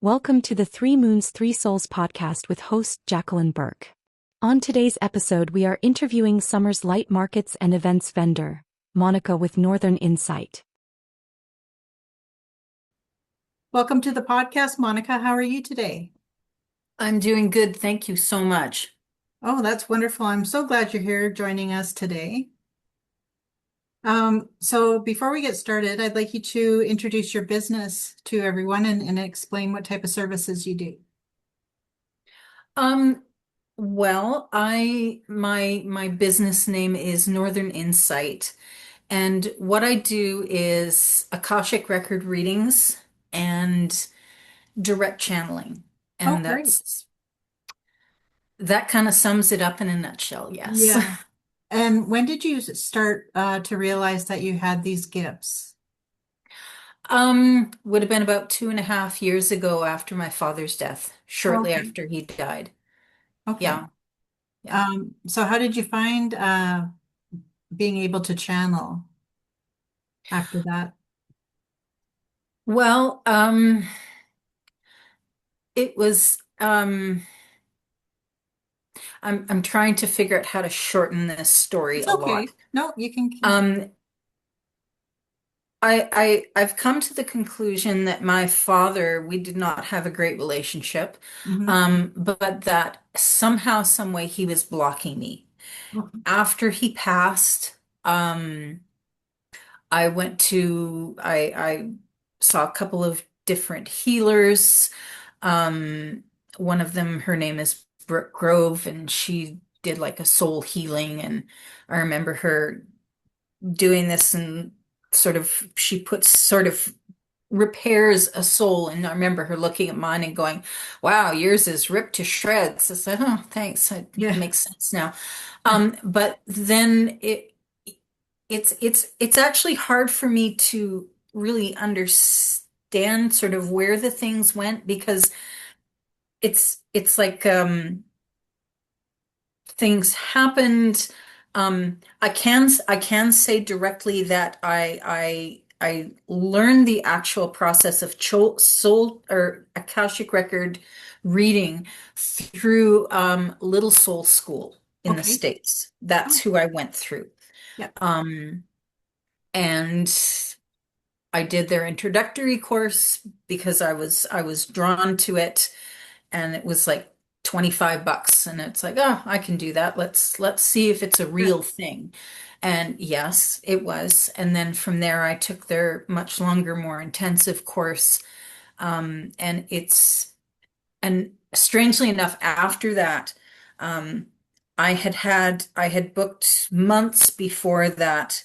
Welcome to the Three Moons, Three Souls podcast with host Jacqueline Burke. On today's episode, we are interviewing Summer's Light Markets and Events vendor, Monica with Northern Insight. Welcome to the podcast, Monica. How are you today? I'm doing good. Thank you so much. Oh, that's wonderful. I'm so glad you're here joining us today. So before we get started, I'd like you to introduce your business to everyone and explain what type of services you do. Um, my business name is Northern Insight, and what I do is Akashic record readings and direct channeling. Oh, And great. that kind of sums it up in a nutshell, yes. Yeah. And when did you start to realize that you had these gifts? Would have been about 2.5 years ago after my father's death, shortly Okay. after he died. Okay. Yeah, yeah. So how did you find being able to channel after that? Well, it was I'm trying to figure out how to shorten this story It's a lot. okay. No, you can continue. Um, I've come to the conclusion that my father, we did not have a great relationship, Mhm. but that somehow, some way, he was blocking me. After he passed, um, I saw a couple of different healers. Um, One of them, her name is Brooke Grove, and she did like a soul healing. And I remember her doing this, and she puts sort of repairs a soul. And I remember her looking at mine and going, "Wow, yours is ripped to shreds." I said, "Oh, thanks. It Yeah. makes sense now." But then it's actually hard for me to really understand sort of where the things went, because it's like things happened. I can say directly that I learned the actual process of soul or Akashic record reading through Little Soul School in the Okay. States. That's Oh, who I went through. yeah. Um, and I did their introductory course because I was drawn to it, and it was like $25, and it's like, oh, I can do that. Let's see if it's a Yeah. real thing. And yes, it was. And then from there I took their much longer, more intensive course. And strangely enough, after that, um, I had booked months before that,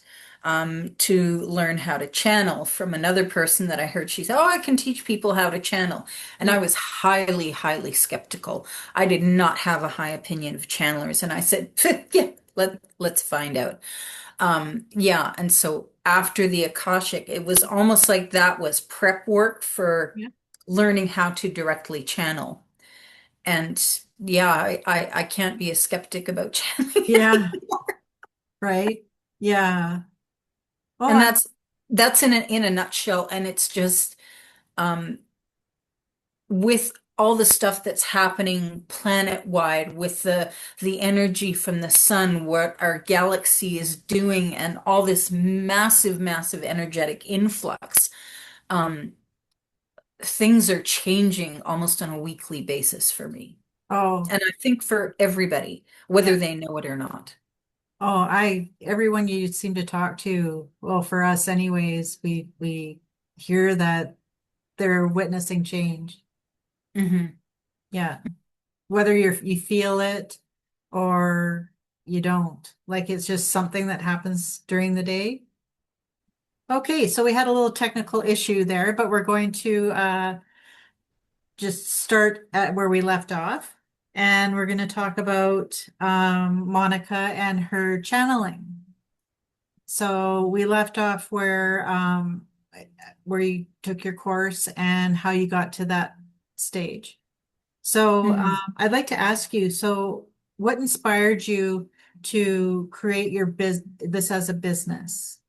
to learn how to channel from another person that I heard. She said, "Oh, I can teach people how to channel." And I Yeah. was highly, highly skeptical. I did not have a high opinion of channelers. And I said, "Yeah, let's find out." Yeah. And so after the Akashic, it was almost like that was prep work for Yeah. learning how to directly channel. And yeah, I can't be a skeptic about channeling Yeah. anymore. Right. Yeah. Oh, And that's in a nutshell. And it's just, um, with all the stuff that's happening planet-wide, with the energy from the sun, what our galaxy is doing, and all this massive, massive energetic influx, um, things are changing almost on a weekly basis for me. oh, And I think for everybody, yeah. whether they know it or not. Oh, everyone you seem to talk to, well, for us anyways, we hear that they're witnessing change. Hmm. Yeah. Whether you feel it or you don't. Like it's just something that happens during the day. Okay, so we had a little technical issue there, but we're going to just start at where we left off. And we're going to talk about Monica and her channeling. So we left off where you took your course and how you got to that stage. So Hmm. I'd like to ask you, so what inspired you to create this as a business?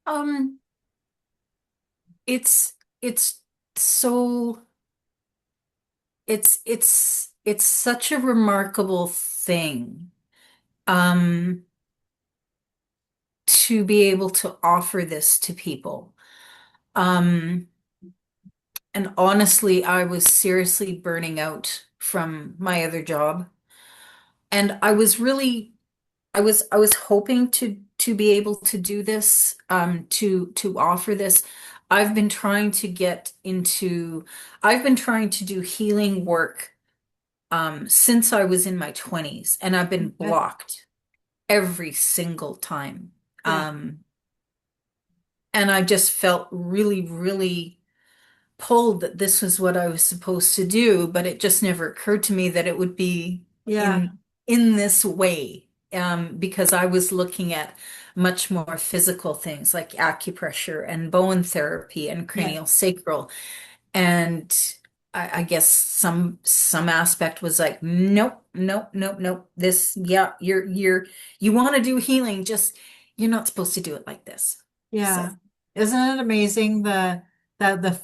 Um, it's it's so it's such a remarkable thing um to be able to offer this to people. Um and honestly, I was seriously burning out from my other job. And I was hoping to be able to do this, to offer this. I've been trying to get into I've been trying to do healing work since I was in my 20s, and I've been Okay. blocked every single time. Yeah. Um, and I just felt really, really pulled that this was what I was supposed to do, but it just never occurred to me that it would be Yeah. in this way, because I was looking at much more physical things like acupressure and bone therapy and Yeah. cranial sacral. And I guess some aspect was like, nope, nope, nope, nope. This, yeah, you want to do healing, just you're not supposed to do it like this. So, Yeah. Isn't it amazing the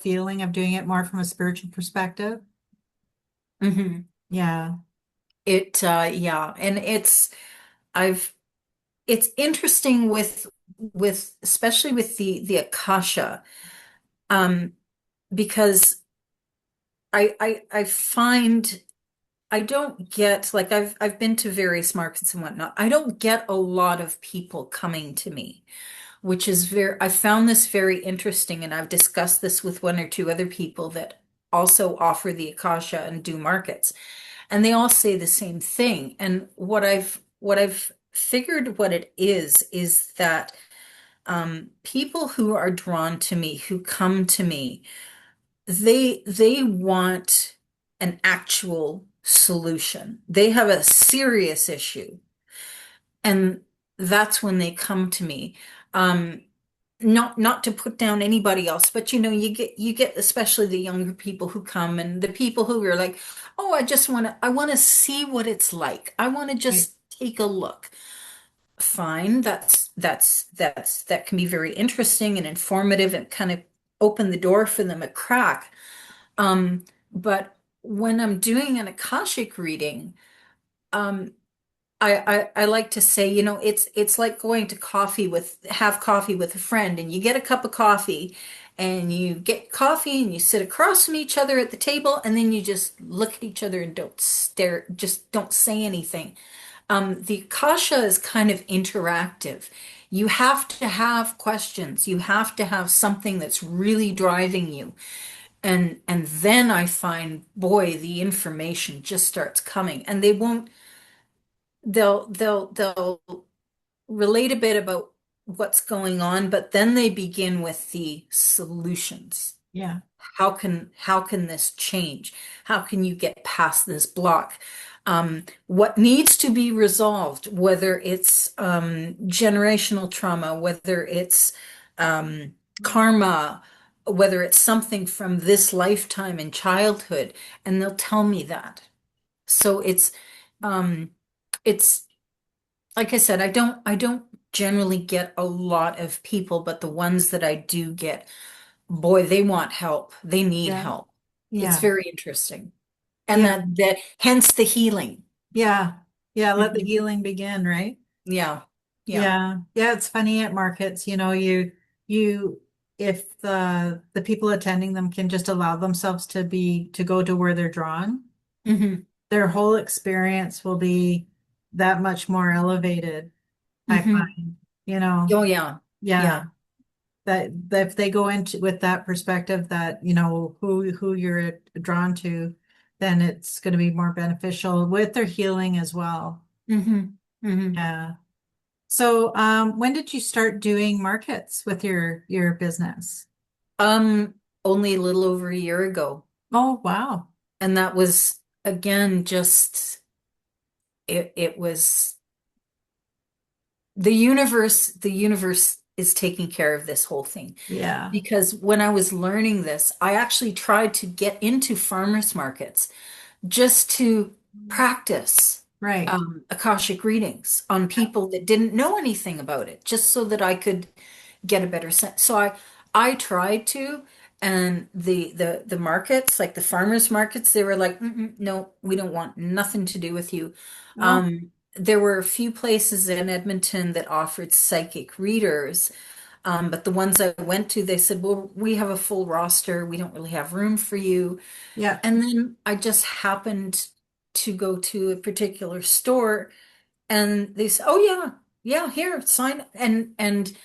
feeling of doing it more from a spiritual perspective? mhm. Yeah. Yeah, and I've it's interesting with especially with the Akasha, um, because I find I don't get, like, I've been to various markets and whatnot. I don't get a lot of people coming to me, which is I found this very interesting, and I've discussed this with one or two other people that also offer the Akasha and do markets. And they all say the same thing. And what I've figured what it is that people who are drawn to me, who come to me, they want an actual solution. They have a serious issue, and that's when they come to me. Um, not to put down anybody else, but you get especially the younger people who come, and the people who are like, oh, I want to see what it's like. I want to Right. just take a look. Fine, that can be very interesting and informative and kind of open the door for them a crack. Um, but when I'm doing an Akashic reading, um, I like to say, it's like going to have coffee with a friend, and you get a cup of coffee, and you get coffee, and you sit across from each other at the table, and then you just look at each other and don't stare, just don't say anything. The Akasha is kind of interactive. You have to have questions. You have to have something that's really driving you. And then I find, boy, the information just starts coming. And they'll relate a bit about what's going on, but then they begin with the solutions. Yeah. How can this change? How can you get past this block? What needs to be resolved, whether it's generational trauma, whether it's karma, whether it's something from this lifetime in childhood, and they'll tell me that. So um, it's like I said, I don't generally get a lot of people, but the ones that I do get, boy, they want help. They need Yeah. help. It's Yeah. very interesting. And Yeah. that hence the healing. Yeah. Yeah. Let the Mhm. healing begin, right? Yeah. Yeah. Yeah. Yeah. It's funny at markets, you, if the people attending them can just allow themselves to go to where they're drawn, Hmm. their whole experience will be that much more elevated, I Hmm. find, you know, Oh yeah. yeah, Yeah. that if they go into with that perspective that, who you're drawn to, then it's going to be more beneficial with their healing as well. Hmm. Hmm. Yeah. So, when did you start doing markets with your business? Um, Only a little over a year ago. Oh, wow. And that was again just it was the universe is taking care of this whole thing. Yeah. Because when I was learning this, I actually tried to get into farmers markets just to practice Right. Akashic readings on people that didn't know anything about it, just so that I could get a better sense. So I tried to, And the markets, like the farmers markets, they were like, no, we don't want nothing to do with you. Oh, There were a few places in Edmonton that offered psychic readers, but the ones I went to, they said, well, we have a full roster. We don't really have room for you. yeah. And then I just happened to go to a particular store and they said, oh yeah, yeah, here, sign. And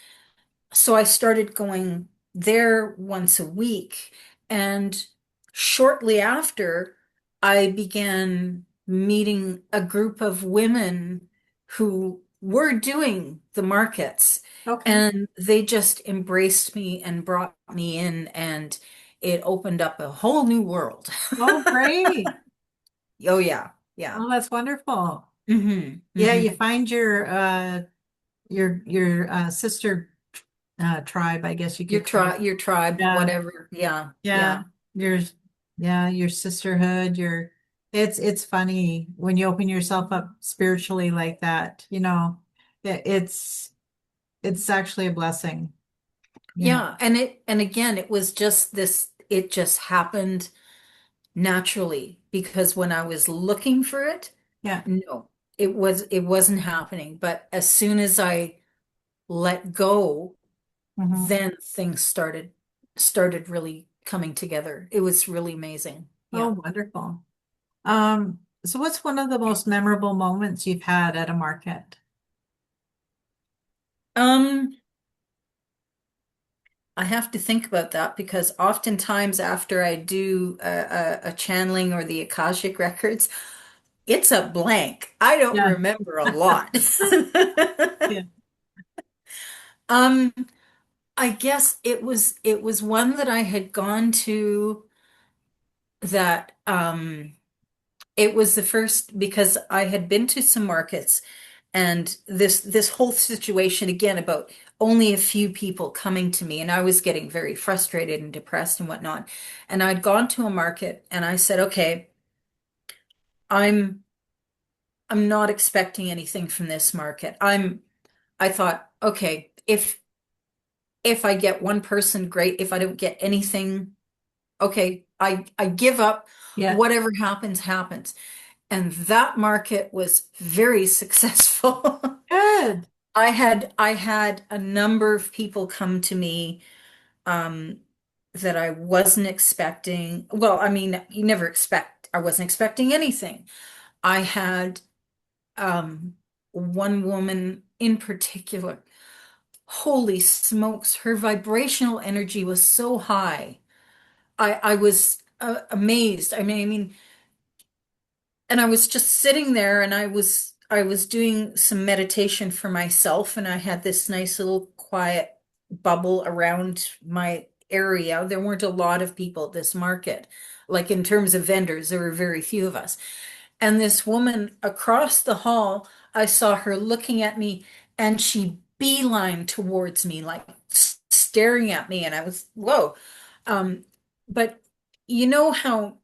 so I started going there once a week. And shortly after, I began meeting a group of women who were doing the markets. Okay. And they just embraced me and brought me in, and it opened up a whole new world. Oh, great. Oh, yeah. Yeah. Oh, that's wonderful. Yeah, Hmm. you find your sister tribe, I guess you could call it. Your tribe, Yeah, whatever. Yeah. yeah. Yeah. Your yeah, your sisterhood, your it's funny when you open yourself up spiritually like that, it's actually a blessing, you know. Yeah, and again, it was just this, it just happened naturally because when I was looking for it, Yeah. no, it wasn't happening. But as soon as I let go, Hmm. then things started really coming together. It was really amazing. Oh, Yeah. wonderful. So what's one of the most memorable moments you've had at a market? Um, I have to think about that because oftentimes after I do a channeling or the Akashic records, it's a blank. I don't Yeah. remember a lot. Yeah. Um, I guess it was one that I had gone to that it was the first because I had been to some markets and this whole situation again about only a few people coming to me and I was getting very frustrated and depressed and whatnot. And I'd gone to a market and I said, okay, I'm I'm not expecting anything from this market. I thought, okay, if I get one person, great. If I don't get anything, okay, I give up. Yeah. Whatever happens, happens. And that market was very successful. Good. I had a number of people come to me um that I wasn't expecting. Well, I mean, you never expect, I wasn't expecting anything. I had um one woman in particular. Holy smokes, her vibrational energy was so high. I was amazed. I mean, and I was just sitting there and I was doing some meditation for myself and I had this nice little quiet bubble around my area. There weren't a lot of people at this market. Like in terms of vendors, there were very few of us. And this woman across the hall, I saw her looking at me and she beelined towards me, like staring at me. And I was, whoa. Um, but you know how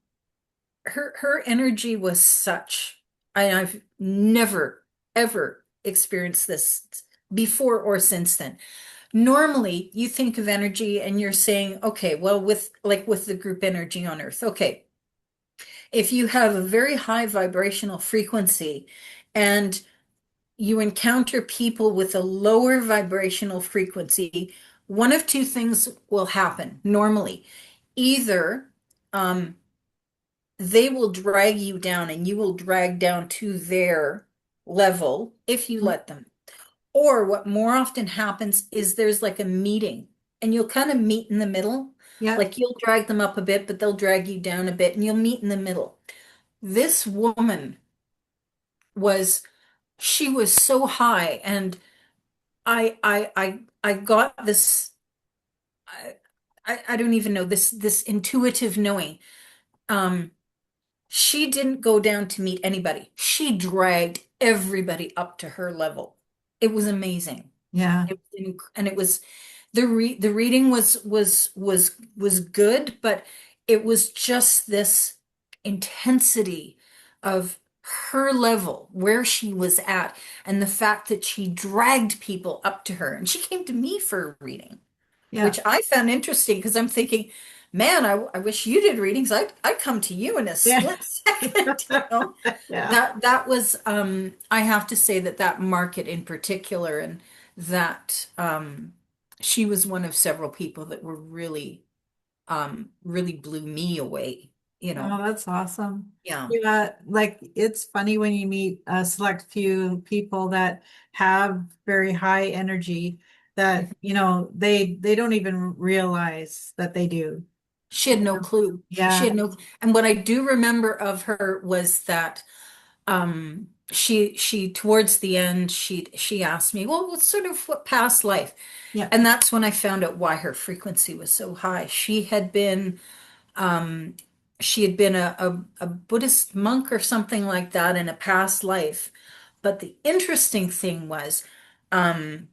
her energy was such, I've never, ever experienced this before or since then. Normally, you think of energy and you're saying, okay, well, with the group energy on Earth, okay, if you have a very high vibrational frequency and you encounter people with a lower vibrational frequency, one of two things will happen normally. Either um, they will drag you down and you will drag down to their level if you let them. Or what more often happens is there's like a meeting and you'll kind of meet in the middle. Yeah. Like you'll drag them up a bit, but they'll drag you down a bit and you'll meet in the middle. This woman was, she was so high and I got this, I, I don't even know, this intuitive knowing. Um, she didn't go down to meet anybody. She dragged everybody up to her level. It was amazing. Yeah. And it was the reading was good, but it was just this intensity of her level where she was at and the fact that she dragged people up to her and she came to me for a reading, Yeah. which I found interesting because I'm thinking man, I wish you did readings. I'd come to you in a Yeah. split second, you know. Yeah. That was I have to say that that market in particular and that she was one of several people that were really blew me away, you Oh, know. that's awesome. Yeah. Yeah, like it's funny when you meet a select few people that have very high energy that, they don't even realize that they do. She had no clue. She Yeah. had no, and what I do remember of her was that she towards the end she asked me, well, what's sort of what past life? Yeah. And that's when I found out why her frequency was so high. Um she had been a Buddhist monk or something like that in a past life. But the interesting thing was um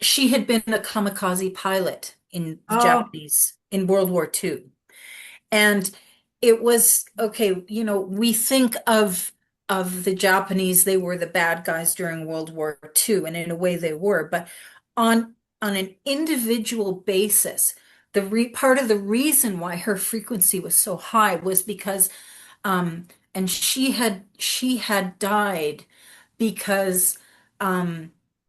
she had been a kamikaze pilot in the Oh, Japanese in World War II. And it was okay, we think of the Japanese, they were the bad guys during World War II, and in a way they were, but on an individual basis, part of the reason why her frequency was so high was because and she had died because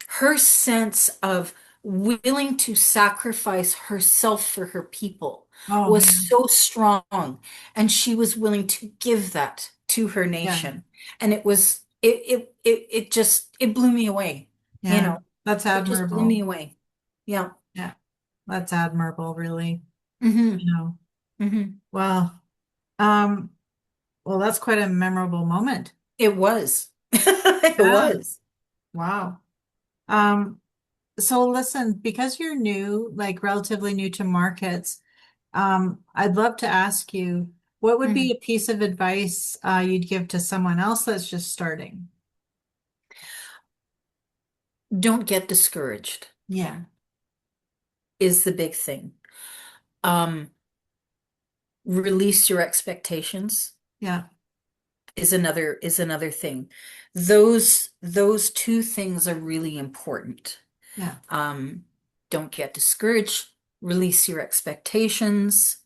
her sense of willing to sacrifice herself for her people oh was man. so strong, and she was willing to give that to her Yeah. nation. And it just it blew me away, you Yeah. know. That's It just blew me admirable. away. Yeah. Yeah. That's admirable, really. Hmm. You know. Hmm. Well, um, well, that's quite a memorable moment. It was. It Yeah. was. Wow. Um, So listen, because you're new, like relatively new to markets, I'd love to ask you, what would be Mhm. a piece of advice you'd give to someone else that's just starting? Don't get discouraged Yeah, is the big thing. Um, Release your expectations yeah, is another thing. Those two things are really important. yeah, Um, don't get discouraged, release your expectations,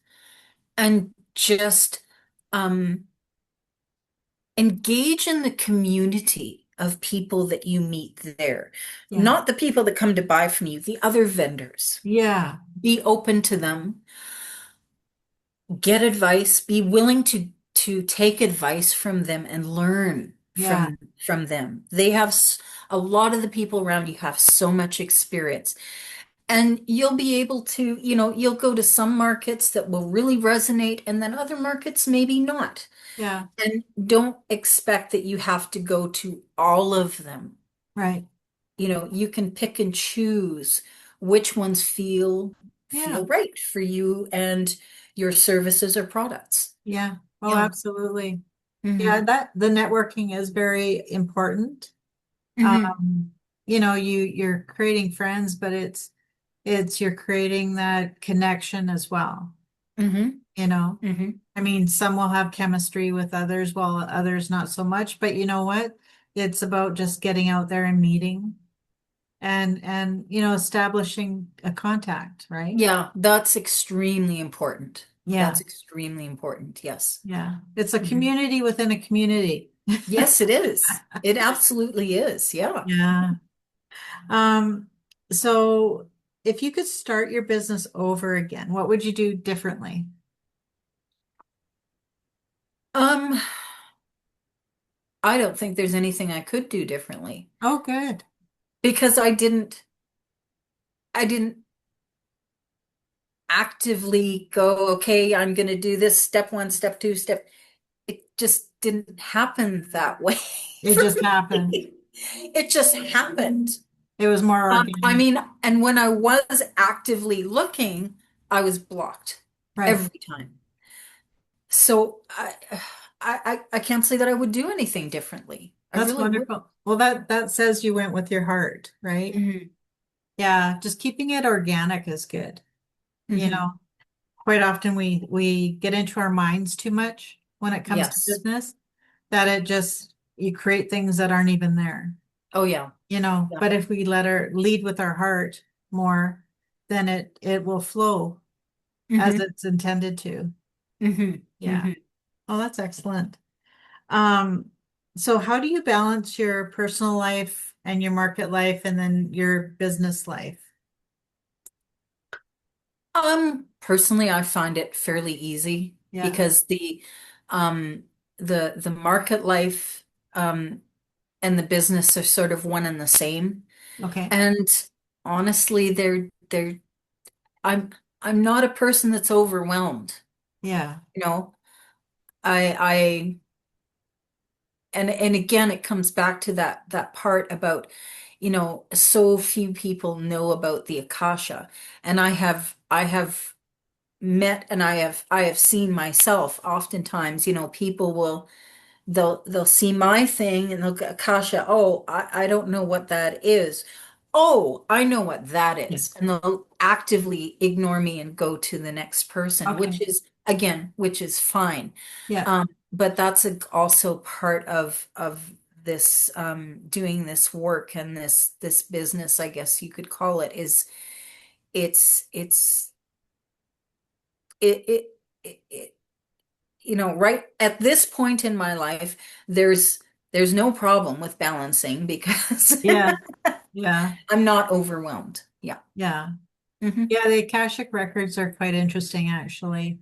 and just um, engage in the community of people that you meet there. yeah, Not the people that come to buy from you, the other vendors. yeah, Be open to them, get advice, be willing to take advice from them and learn yeah, from them. A lot of the people around you have so much experience, and you'll be able to, you'll go to some markets that will really resonate, and then other markets maybe not. yeah, And don't expect that you have to go to all of them. right. You can pick and choose which ones feel Yeah, right for you and your services or products. yeah. Oh, Yeah. absolutely. Yeah, Hmm. that the networking is very important. Hmm. Um, you're creating friends, but it's you're creating that connection as well, Hmm. you know. Hmm. I mean, some will have chemistry with others, while others not so much. But you know what? It's about just getting out there and meeting and establishing a contact, right? Yeah, that's extremely important. Yeah, That's extremely important. Yes. yeah. It's a Hmm. community within a community. Yes, it is. It absolutely is. Yeah. Yeah. Um, so if you could start your business over again, what would you do differently? Um, I don't think there's anything I could do differently Oh, good. because I didn't actively go, okay, I'm going to do this step one, step two, it just didn't happen that way It for just happened. me. It just happened. It was more I organic. mean, and when I was actively looking, I was blocked Right. every time. So I can't say that I would do anything differently. I That's really would. wonderful. Well, that says you went with your heart, right? Hmm. Yeah, just keeping it organic is good. You Hmm. know, quite often we get into our minds too much when it comes to Yes. business, that it just you create things that aren't even there. Oh yeah. Yeah. But if we let our lead with our heart more, then it will flow. as Hmm. it's intended to. Hmm. Yeah. Hmm. Oh, that's excellent. Um, so how do you balance your personal life and your market life and then your business life? Personally, I find it fairly easy Yeah. because um the market life um and the business are sort of one and the same. Okay. And honestly, they're I'm I'm not a person that's overwhelmed, Yeah. you know. I and again it comes back to that part about, so few people know about the Akasha. And I have met and I have seen myself oftentimes, people they'll see my thing and they'll go, Akasha, oh, I don't know what that is. Oh, I know what that Yeah. is. And they'll actively ignore me and go to the next person, Okay. which is fine. Yeah. But that's also part of this doing this work and this business, I guess you could call it, is it's it it, it right at this point in my life, there's no problem with balancing because Yeah. Yeah. I'm not overwhelmed. Yeah. Yeah. Hmm. Yeah. The Akashic records are quite interesting, actually.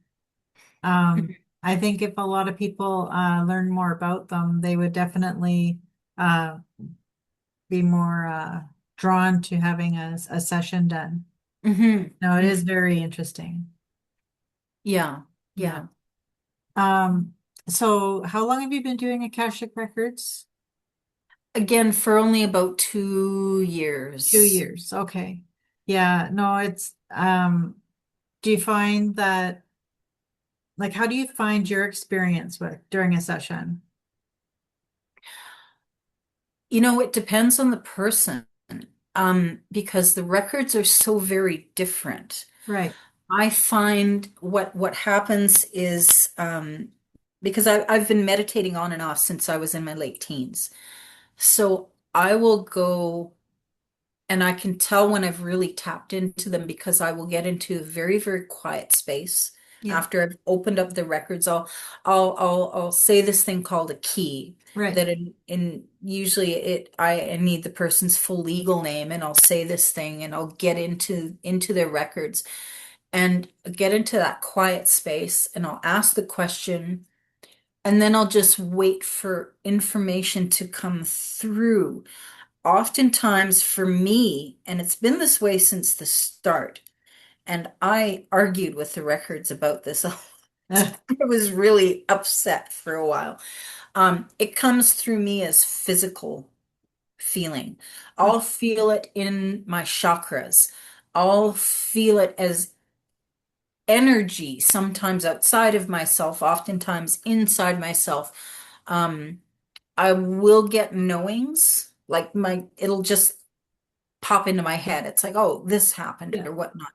I think if a lot of people learn more about them, they would definitely uh, be more drawn to having a session done. Hmm. No, it Hmm. is very interesting. Yeah. Yeah. Yeah. Um, so how long have you been doing Akashic records? Again, for only about two 2 years. years. Okay. Yeah, no, it's do you find that like how do you find your experience with during a session? It depends on the person, because the records are so very different. Right. I find what happens is, because I've been meditating on and off since I was in my late teens. So I will go and I can tell when I've really tapped into them because I will get into a very, very quiet space. Yeah. After I've opened up the records, I'll say this thing called a key Right. that in usually I need the person's full legal name, and I'll say this thing and I'll get into their records and get into that quiet space and I'll ask the question and then I'll just wait for information to come through. Oftentimes for me, and it's been this way since the start, and I argued with the records about this a lot. I was really upset for a while. It comes through me as physical feeling. I'll feel it in my chakras. I'll feel it as energy, sometimes outside of myself, oftentimes inside myself. Um, I will get knowings, like it'll just pop into my head. It's like, oh, this happened Yeah. or whatnot.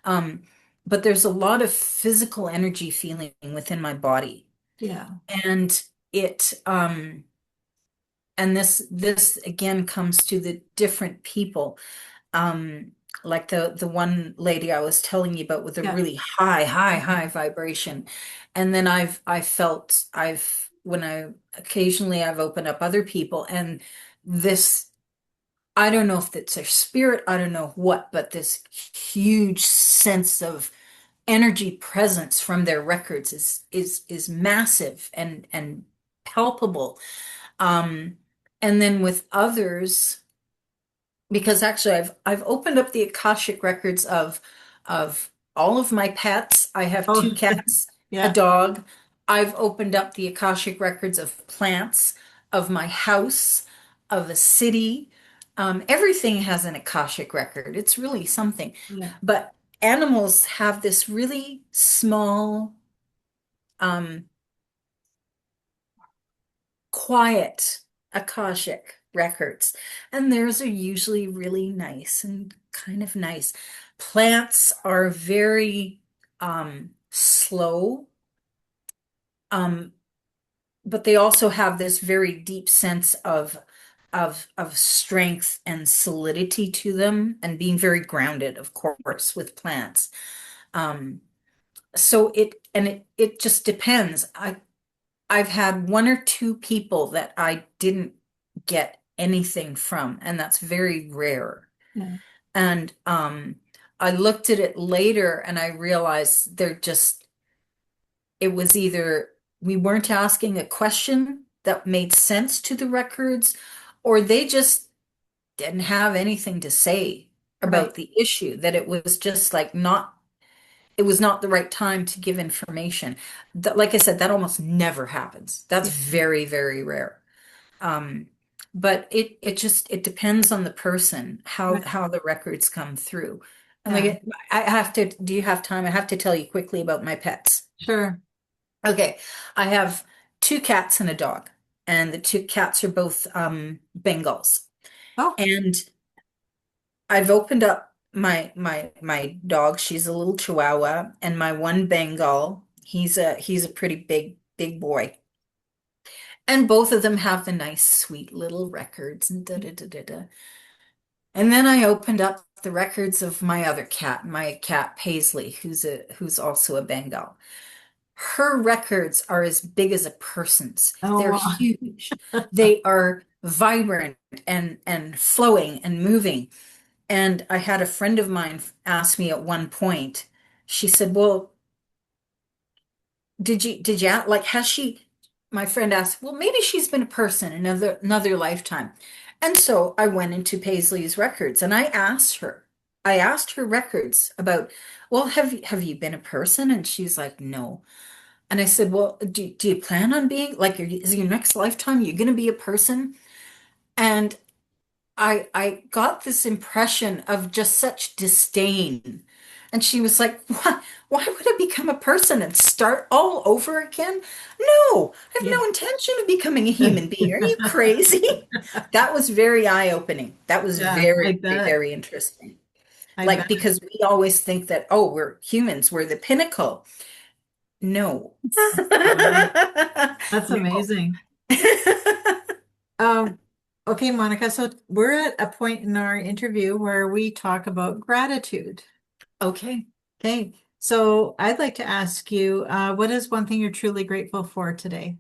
Um, but there's a lot of physical energy feeling within my body. Yeah. And and this again comes to the different people. Um, like the one lady I was telling you about with a Yeah. really high vibration. And then I felt when I occasionally I've opened up other people and this, I don't know if it's their spirit, I don't know what, but this huge sense of energy presence from their records is massive and palpable. Um, and then with others, because actually I've opened up the Akashic records of all of my pets. I have Oh, two cats, a yeah. dog. I've opened up the Akashic records of plants, of my house, of a city. Everything has an Akashic record. It's really something. Yeah. But animals have this really small, um, quiet Akashic records. And theirs are usually really nice and kind of nice. Plants are very slow, um, but they also have this very deep sense of strength and solidity to them and being very grounded, of course, with plants. Um, So it just depends. I've had one or two people that I didn't get anything from, and that's very rare. Yeah. And I looked at it later and I realized it was either we weren't asking a question that made sense to the records, or they just didn't have anything to say Right. about the issue, that it was just like not, it was not the right time to give information. That, like I said, that almost never happens. That's Yeah. very, very rare. Um, but it depends on the person, Right. how the records come through. And Yeah. like I have to, do you have time? I have to tell you quickly about my pets. Sure. Okay, I have two cats and a dog, and the two cats are both Bengals. Oh, And I've opened up my dog. She's a little Chihuahua, and my one Bengal. He's a pretty big boy. And both of them have the nice, sweet little records and da da da da da. And then I opened up the records of my cat Paisley, who's also a Bengal. Her records are as big as a person's. oh, They're wow. huge. They are vibrant and flowing and moving. And I had a friend of mine ask me at one point, she said, "Well, like, has she?" My friend asked, "Well, maybe she's been a person in another lifetime." And so I went into Paisley's records and I asked her records about, "Well, have you been a person?" And she's like, "No." And I said, "Well, do you plan on being like, is your next lifetime you're going to be a person?" And I got this impression of just such disdain. And she was like, why would I become a person and start all over again? No, I have Yeah. no intention of becoming a human being. Are you crazy?" That was very eye-opening. That was Yeah, I very, very, bet. very interesting. I Like, bet. because we always think that, oh, we're humans, we're the pinnacle. No. Wow. That's No. amazing. Um, okay, Monica, so we're at a point in our interview where we talk about gratitude. Okay. Okay, so I'd like to ask you, what is one thing you're truly grateful for today?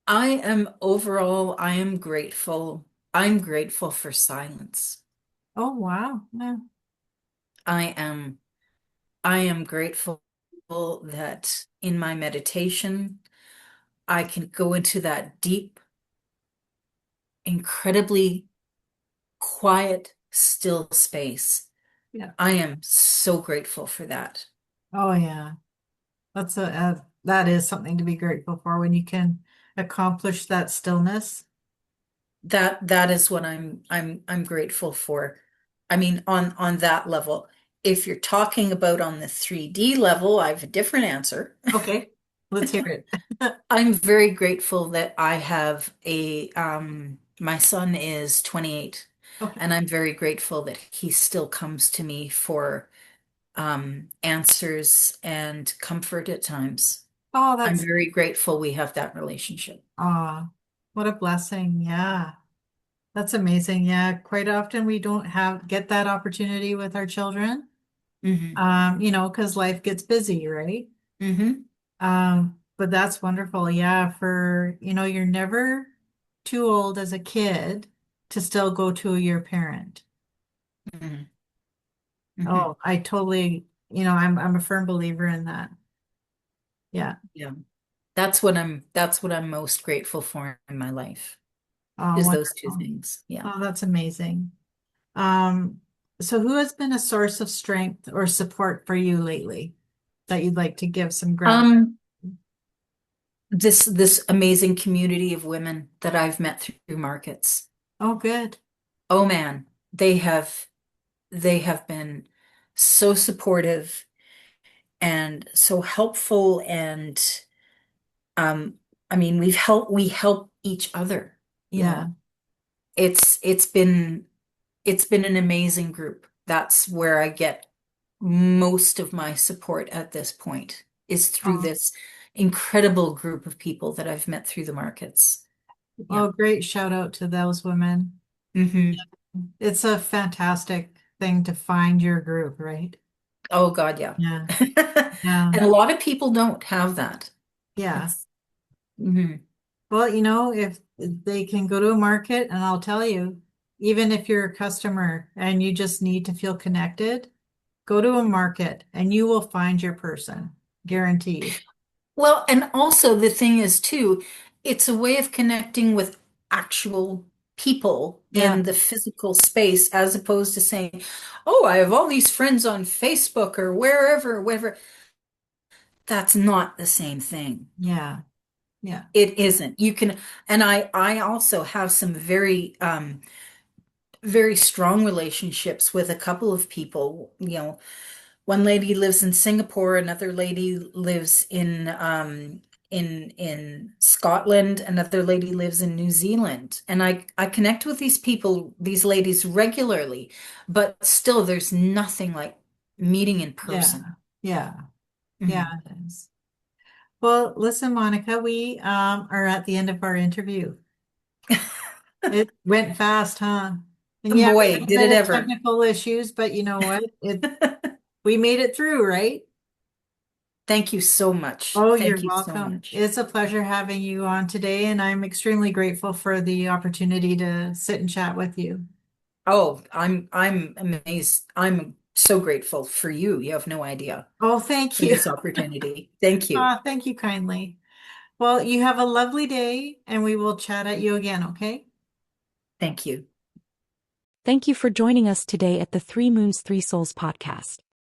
I am grateful. I'm grateful for silence. Oh, wow. Yeah. I am, I am grateful that in my meditation, I can go into that deep, incredibly quiet, still space. Yeah. I am so grateful for that. Oh, yeah. That is something to be grateful for when you can accomplish that stillness. That is what I'm grateful for. I mean, on that level. If you're talking about on the 3D level, I have a different answer. Okay, let's hear it. I'm very grateful that I have my son is 28, Okay. and I'm very grateful that he still comes to me for answers and comfort at times. Oh, I'm that's very grateful we have that relationship. what a blessing. Yeah. That's amazing. Yeah, quite often we don't get that opportunity with our children. Hmm. Because life gets busy, right? Hmm. But that's wonderful. Yeah, you're never too old as a kid to still go to your parent. Hmm. Hmm. Oh, I totally, I'm a firm believer in that. Yeah. Yeah. That's what I'm most grateful for in my life, Oh, is those two wonderful. things. Yeah. Oh, that's amazing. Um, so who has been a source of strength or support for you lately that you'd like to give some gratitude? Um, this amazing community of women that I've met through markets. Oh, good. Oh man, they have been so supportive and so helpful, and um I mean we help each other, you Yeah. know. It's been an amazing group. That's where I get most of my support at this point, is through Oh, this incredible group of people that I've met through the markets. Yeah. oh, great shout out to those women. Hmm. It's a fantastic thing to find your group, right? Oh God, yeah. Yeah. Yeah. And a lot of people don't have that. Yeah. It's, mhm. Well, if they can go to a market, and I'll tell you, even if you're a customer and you just need to feel connected, go to a market and you will find your person, guaranteed. Well, and also the thing is too, it's a way of connecting with actual people Yeah. in the physical space as opposed to saying, "Oh, I have all these friends on Facebook or wherever, wherever." That's not the same thing. Yeah. Yeah. It isn't. You can, and I also have some very strong relationships with a couple of people. One lady lives in Singapore, another lady lives in Scotland, another lady lives in New Zealand. And I connect with these people, these ladies regularly, but still there's nothing like meeting in Yeah. person. Yeah. Yeah, Mhm. it is. Well, listen, Monica, we are at the end of our interview. It went fast, huh? And yeah, we Boy, had a did bit it of ever. technical issues, but you know what? We made it through, right? Thank you so much. Oh, you're Thank you so welcome. much. It's a pleasure having you on today, and I'm extremely grateful for the opportunity to sit and chat with you. Oh, I'm amazed. I'm so grateful for you. You have no idea Oh, thank for you. this opportunity. Thank you. Thank you kindly. Well, you have a lovely day, and we will chat at you again, okay? Thank you. Thank you for joining us today at the Three Moons, Three Souls podcast.